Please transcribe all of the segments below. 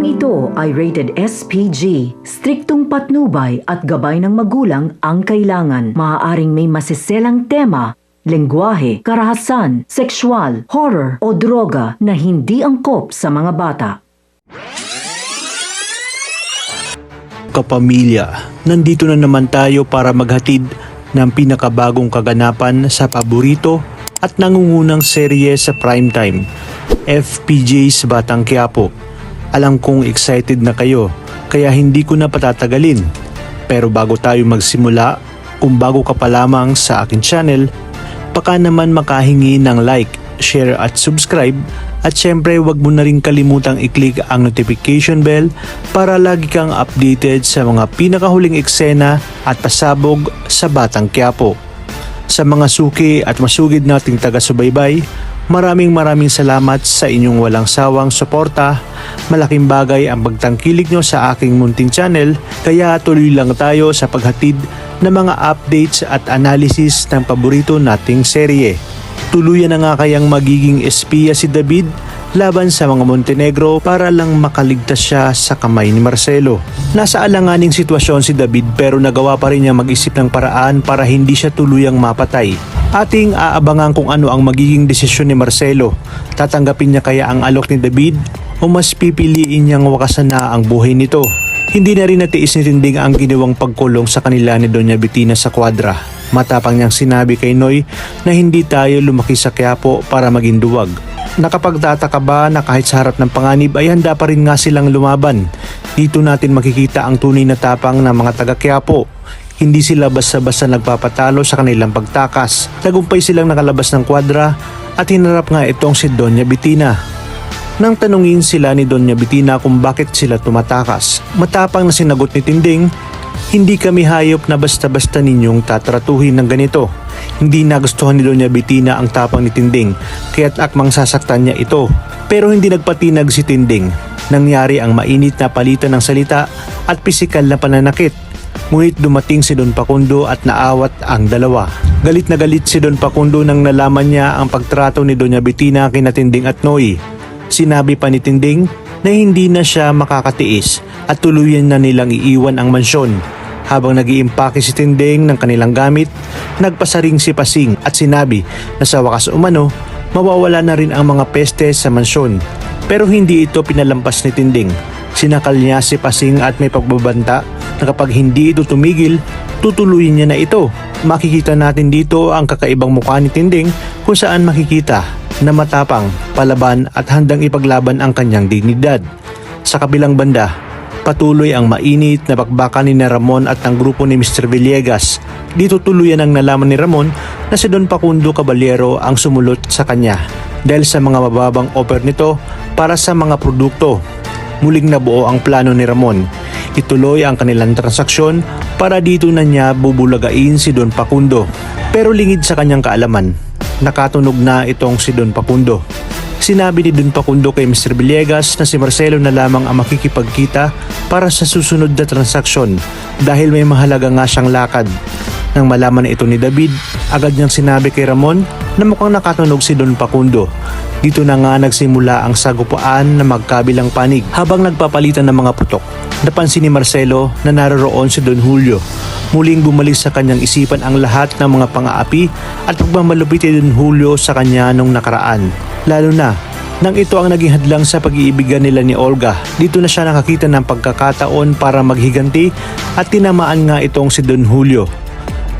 Programang ito ay rated SPG. Striktong patnubay at gabay ng magulang ang kailangan. Maaaring may masiselang tema, lengguwahe, karahasan, sexual, horror o droga na hindi angkop sa mga bata. Kapamilya, nandito na naman tayo para maghatid ng pinakabagong kaganapan sa paborito at nangungunang serye sa primetime, FPJ's Batang Quiapo. Alam kong excited na kayo, kaya hindi ko na patatagalin. Pero bago tayo magsimula, kung bago ka pa lamang sa akin channel, baka naman makahingi ng like, share at subscribe. At syempre wag mo na rin kalimutang i-click ang notification bell para lagi kang updated sa mga pinakahuling eksena at pasabog sa Batang Quiapo. Sa mga suki at masugid nating taga-subaybay, maraming salamat sa inyong walang sawang suporta. Malaking bagay ang pagtangkilik nyo sa aking munting channel, kaya tuloy lang tayo sa paghatid ng mga updates at analysis ng paborito nating serye. Tuluyan na nga kayang magiging espiya si David laban sa mga Montenegro para lang makaligtas siya sa kamay ni Marcelo. Nasa alanganing sitwasyon si David pero nagawa pa rin niya mag-isip ng paraan para hindi siya tuluyang mapatay. Ating aabangan kung ano ang magiging desisyon ni Marcelo. Tatanggapin niya kaya ang alok ni David o mas pipiliin niyang wakasan na ang buhay nito? Hindi na rin natiis ni Tinding ang ginawang pagkulong sa kanila ni Doña Bettina sa kwadra. Matapang niyang sinabi kay Noy na hindi tayo lumaki sa Quiapo para maging duwag. Nakapagtataka ba na kahit sa harap ng panganib ay handa pa rin nga silang lumaban? Dito natin makikita ang tunay na tapang ng mga taga Quiapo. Hindi sila basta-basta nagpapatalo sa kanilang pagtakas. Tagumpay silang nakalabas ng kwadra at hinarap nga itong si Doña Bettina. Nang tanungin sila ni Doña Bettina kung bakit sila tumatakas, matapang na sinagot ni Tinding, "Hindi kami hayop na basta-basta ninyong tatratuhin ng ganito." Hindi nagustuhan ni Doña Bettina ang tapang ni Tinding, kaya't akmang sasaktan niya ito. Pero hindi nagpatinag si Tinding. Nangyari ang mainit na palitan ng salita at pisikal na pananakit. Ngunit dumating si Don Facundo at naawat ang dalawa. Galit na galit si Don Facundo nang nalaman niya ang pagtrato ni Doña Bettina kina Tinding at Noy. Sinabi pa ni Tinding na hindi na siya makakatiis at tuluyan na nilang iiwan ang mansyon. Habang nag-iimpake si Tinding ng kanilang gamit, nagpasaring si Pasing at sinabi na sa wakas umano, mawawala na rin ang mga peste sa mansyon. Pero hindi ito pinalampas ni Tinding. Sinakal niya si Pasing at may pagbabanta na kapag hindi ito tumigil, tutuluyin niya na ito. Makikita natin dito ang kakaibang mukha ni Tinding kung saan makikita na matapang, palaban at handang ipaglaban ang kanyang dignidad. Sa kabilang banda, patuloy ang mainit na bakbakan ni Ramon at ng grupo ni Mr. Villegas. Dito tuluyan ang nalaman ni Ramon na si Don Facundo Caballero ang sumulot sa kanya dahil sa mga mababang offer nito para sa mga produkto. Muling nabuo ang plano ni Ramon. Ituloy ang kanilang transaksyon para dito na niya bubulagain si Don Facundo. Pero lingid sa kanyang kaalaman, nakatunog na itong si Don Facundo. Sinabi ni Don Facundo kay Mr. Villegas na si Marcelo na lamang ang makikipagkita para sa susunod na transaksyon dahil may mahalaga nga siyang lakad. Nang malaman na ito ni David, agad niyang sinabi kay Ramon na mukhang nakatunog si Don Facundo. Dito na nga nagsimula ang sagupaan na magkabilang panig. Habang nagpapalitan ng mga putok, napansin ni Marcelo na naroroon si Don Julio. Muling bumalik sa kanyang isipan ang lahat ng mga pang-aapi at pagmamalupit ni Don Julio sa kanya nung nakaraan. Lalo na nang ito ang naging hadlang sa pag-iibigan nila ni Olga. Dito na siya nakakita ng pagkakataon para maghiganti at tinamaan nga itong si Don Julio.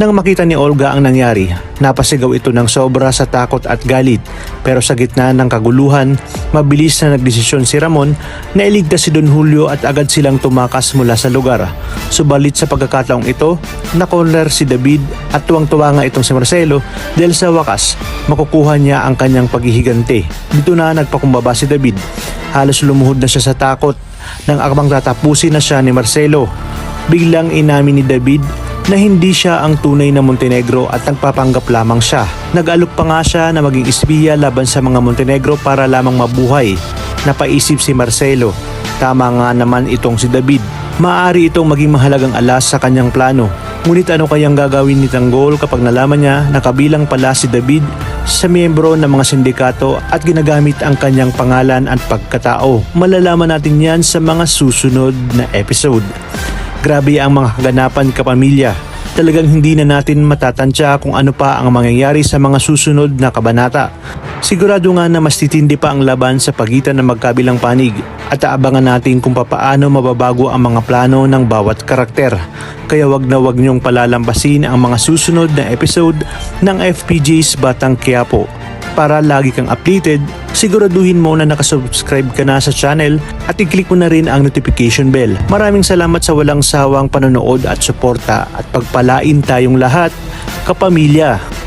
Nang makita ni Olga ang nangyari, napasigaw ito ng sobra sa takot at galit. Pero sa gitna ng kaguluhan, mabilis na nagdesisyon si Ramon na iligtas si Don Julio at agad silang tumakas mula sa lugar. Subalit sa pagkakataong ito, nakorner si David at tuwang-tuwa nga itong si Marcelo dahil sa wakas, makukuha niya ang kanyang paghihiganti. Dito na nagpakumbaba si David. Halos lumuhod na siya sa takot nang akmang tatapusin na siya ni Marcelo. Biglang inamin ni David na hindi siya ang tunay na Montenegro at nagpapanggap lamang siya. Nag-alok pa nga siya na maging espiya laban sa mga Montenegro para lamang mabuhay. Napaisip si Marcelo. Tama nga naman itong si David. Maaari itong maging mahalagang alas sa kanyang plano. Ngunit ano kayang gagawin ni Tanggol kapag nalaman niya na kabilang pala si David sa miyembro ng mga sindikato at ginagamit ang kanyang pangalan at pagkatao. Malalaman natin yan sa mga susunod na episode. Grabe ang mga kaganapan, kapamilya. Talagang hindi na natin matatansya kung ano pa ang mangyayari sa mga susunod na kabanata. Sigurado nga na mas titindi pa ang laban sa pagitan ng magkabilang panig at aabangan natin kung papaano mababago ang mga plano ng bawat karakter. Kaya wag na wag niyong palalampasin ang mga susunod na episode ng FPJ's Batang Quiapo. Para lagi kang updated, siguraduhin mo na nakasubscribe ka na sa channel at i-click mo na rin ang notification bell. Maraming salamat sa walang sawang panonood at suporta at pagpalain tayong lahat, kapamilya.